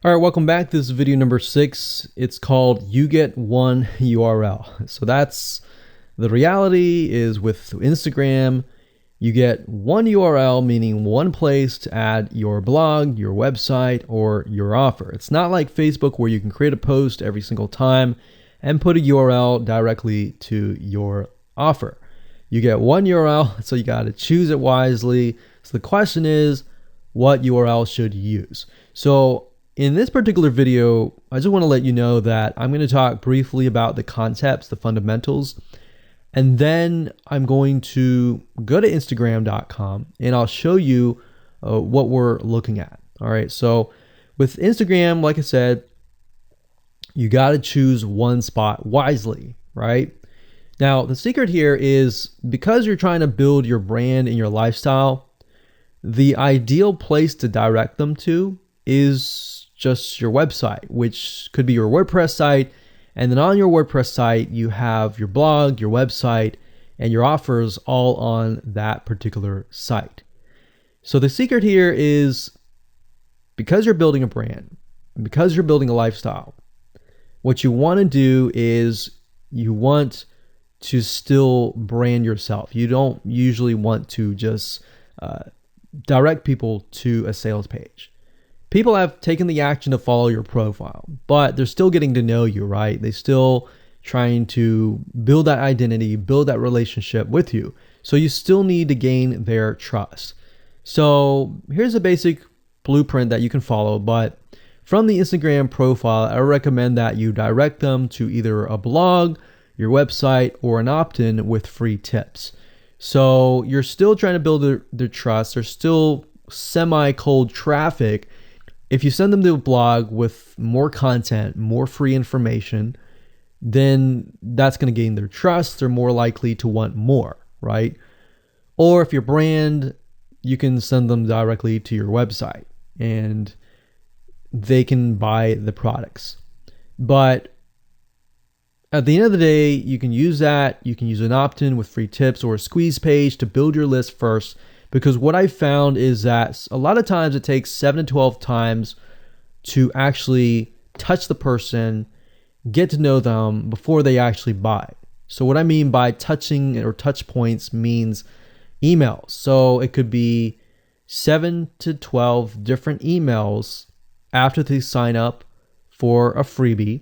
All right, welcome back. This is video number 6. It's called You Get One URL. So that's the reality is with Instagram, you get one URL, meaning one place to add your blog, your website, or your offer. It's not like Facebook where you can create a post every single time and put a URL directly to your offer. You get one URL, so you got to choose it wisely. So the question is, what URL should you use? So in this particular video, I just want to let you know that I'm going to talk briefly about the concepts, the fundamentals, and then I'm going to go to Instagram.com and I'll show you what we're looking at. All right, so with Instagram, like I said, you got to choose one spot wisely, right? Now, the secret here is because you're trying to build your brand and your lifestyle, the ideal place to direct them to is just your website, which could be your WordPress site. And then on your WordPress site, you have your blog, your website, and your offers all on that particular site. So the secret here is because you're building a brand, because you're building a lifestyle, what you want to do is you want to still brand yourself. You don't usually want to just direct people to a sales page. People have taken the action to follow your profile, but they're still getting to know you, right? They're still trying to build that identity, build that relationship with you. So you still need to gain their trust. So here's a basic blueprint that you can follow, but from the Instagram profile, I recommend that you direct them to either a blog, your website, or an opt-in with free tips. So you're still trying to build their trust. There's still semi-cold traffic. If you send them to a blog with more content, more free information, then that's going to gain their trust. They're more likely to want more, right? Or if your brand, you can send them directly to your website and they can buy the products. But at the end of the day, you can use that. You can use an opt-in with free tips or a squeeze page to build your list first. Because what I found is that a lot of times it takes 7 to 12 times to actually touch the person, get to know them before they actually buy. So what I mean by touching or touch points means emails. So it could be 7 to 12 different emails after they sign up for a freebie.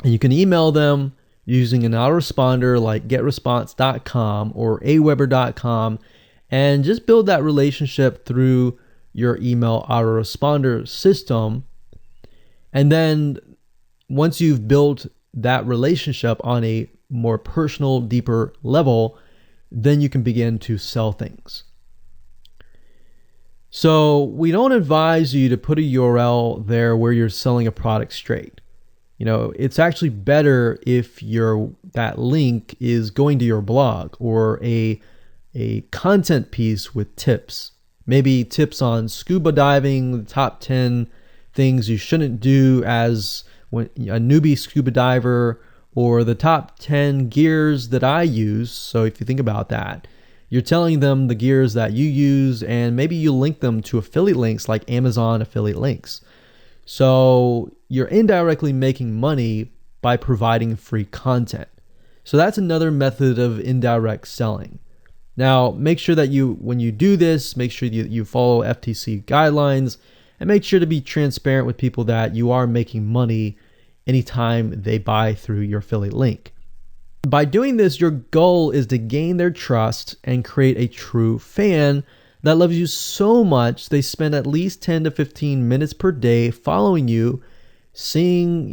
And you can email them using an autoresponder like getresponse.com or aweber.com. And just build that relationship through your email autoresponder system. And then once you've built that relationship on a more personal, deeper level, then you can begin to sell things. So we don't advise you to put a URL there where you're selling a product straight. It's actually better if that link is going to your blog or a content piece with tips, maybe tips on scuba diving, the top 10 things you shouldn't do as a newbie scuba diver, or the top 10 gears that I use. So if you think about that, you're telling them the gears that you use, and maybe you link them to affiliate links like Amazon affiliate links. So you're indirectly making money by providing free content. So that's another method of indirect selling. Now, make sure that when you do this, make sure you follow FTC guidelines and make sure to be transparent with people that you are making money anytime they buy through your affiliate link. By doing this, your goal is to gain their trust and create a true fan that loves you so much they spend at least 10 to 15 minutes per day following you, seeing,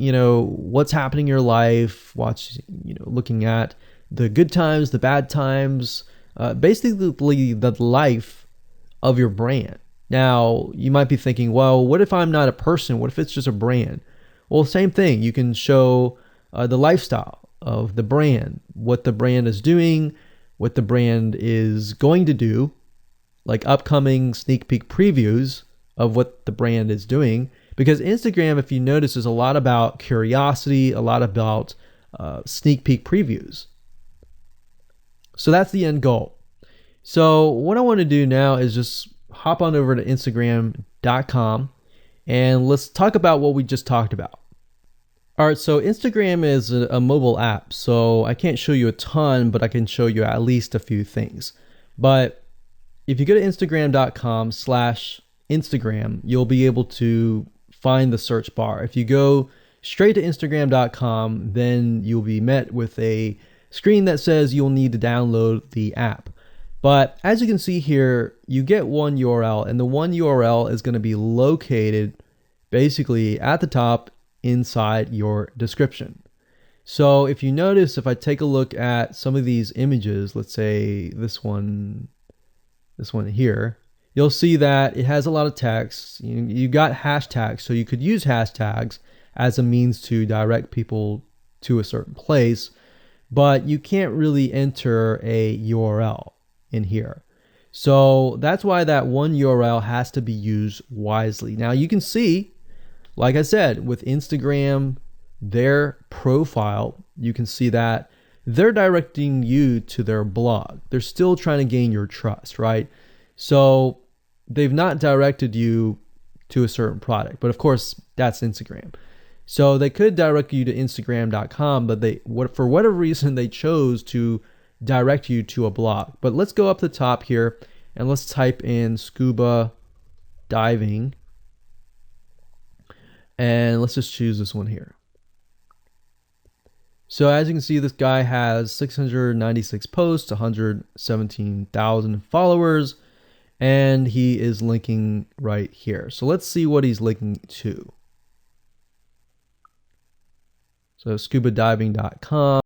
what's happening in your life, looking at the good times, the bad times, basically the life of your brand. Now, you might be thinking, well, what if I'm not a person? What if it's just a brand? Well, same thing. You can show the lifestyle of the brand, what the brand is doing, what the brand is going to do, like upcoming sneak peek previews of what the brand is doing. Because Instagram, if you notice, is a lot about curiosity, a lot about sneak peek previews. So that's the end goal. So what I want to do now is just hop on over to Instagram.com And let's talk about what we just talked about. All right, so Instagram is a mobile app, so I can't show you a ton, but I can show you at least a few things. But if you go to instagram.com/Instagram, you'll be able to find the search bar. If you go straight to instagram.com, then you'll be met with a screen that says you'll need to download the app. But as you can see here, you get one URL, and the one URL is going to be located basically at the top inside your description. So if you notice, if I take a look at some of these images, let's say this one here, you'll see that it has a lot of text. You got hashtags, so you could use hashtags as a means to direct people to a certain place, but you can't really enter a URL in here. So that's why that one URL has to be used wisely. Now you can see, like I said, with Instagram, their profile, you can see that they're directing you to their blog. They're still trying to gain your trust, right? So they've not directed you to a certain product, but of course that's Instagram. So they could direct you to Instagram.com, but for whatever reason they chose to direct you to a blog. But let's go up the top here and let's type in scuba diving. And let's just choose this one here. So as you can see, this guy has 696 posts, 117,000 followers, and he is linking right here. So let's see what he's linking to. So scubadiving.com.